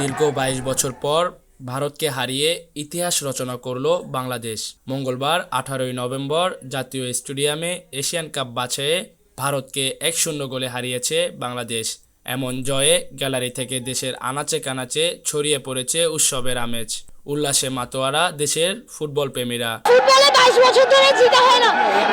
দীর্ঘ ২২ বছর পর ভারতকে হারিয়ে ইতিহাস রচনা করল বাংলাদেশ। মঙ্গলবার ১৮ই নভেম্বর জাতীয় স্টেডিয়ামে এশিয়ান কাপ বাছাইয়ে ভারতকে ১-০ গোলে হারিয়েছে বাংলাদেশ। এমন জয়ে গ্যালারি থেকে দেশের আনাচে কানাচে ছড়িয়ে পড়েছে উৎসবের আমেজ। উল্লাসে মাতোয়ারা দেশের ফুটবল প্রেমীরা। ফুটবলে ২২ বছর ধরে জিতা হয় না,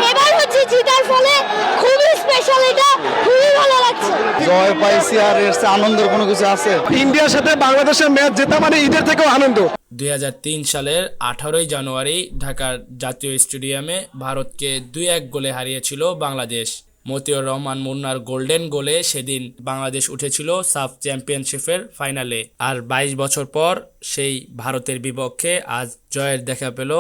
এবার হচ্ছে জিতার ফলে খুবই স্পেশাল, এটা খুবই ভালো লাগছে। জয় পাইছি আর এর চেয়ে আনন্দের কোনো কিছু আছে? ইন্ডিয়ার সাথে বাংলাদেশের ম্যাচ জেতা মানে ঈদের থেকেও আনন্দ। ২০০৩ সালের ১৮ই জানুয়ারি ঢাকার জাতীয় স্টেডিয়ামে ভারতকে ২-১ গোলে হারিয়েছিল বাংলাদেশ। মতিউর রহমান মুন্নার গোল্ডেন গোলে সেদিন বাংলাদেশ উঠেছিল সাফ চ্যাম্পিয়নশিপের ফাইনালে। আর ২২ বছর পর সেই ভারতের বিপক্ষে আজ জয়ের দেখা পেল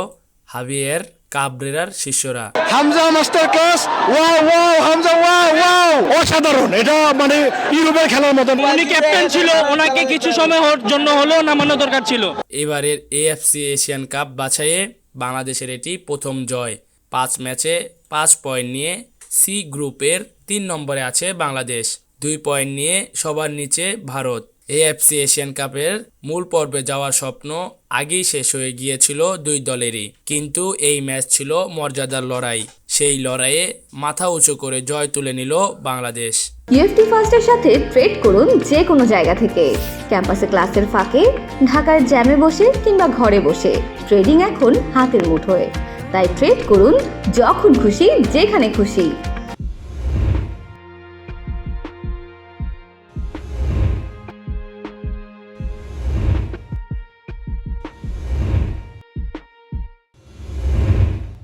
হাভিয়ের কাবরেরার শিষ্যরা। Hamza master class, wow wow Hamza, wow wow, অসাধারণ। এটা মানে ইউরোপের খেলার মতন। উনি ক্যাপ্টেন ছিল, ওনাকে কিছু সময় জন্য হলেও নামানো দরকার ছিল। এবারের এএফসি এশিয়ান কাপ বাছাইয়ে বাংলাদেশের এটি প্রথম জয়। ৫ ম্যাচে ৫ পয়েন্ট নিয়ে সি গ্রুপের ৩ নম্বরে আছে বাংলাদেশ। ২ পয়েন্ট নিয়ে সবার নিচে ভারত। এএফসি এশিয়ান কাপের মূল পর্বে যাওয়ার স্বপ্ন আগেই শেষ হয়ে গিয়েছিল দুই দলেরই, কিন্তু এই ম্যাচ ছিল মর্যাদার লড়াই। সেই লড়াইয়ে মাথা উঁচু করে জয় তুলে নিল বাংলাদেশ। ইএফটি ফার্স্টের সাথে ট্রেড করুন যে কোনো জায়গা থেকে। ক্যাম্পাসে ক্লাসের ফাঁকে, ঢাকার জ্যামে বসে কিংবা ঘরে বসে, ট্রেডিং এখন হাতের মুঠোয়। তাই ট্রেড করুন যখন খুশি, যেখানে খুশি।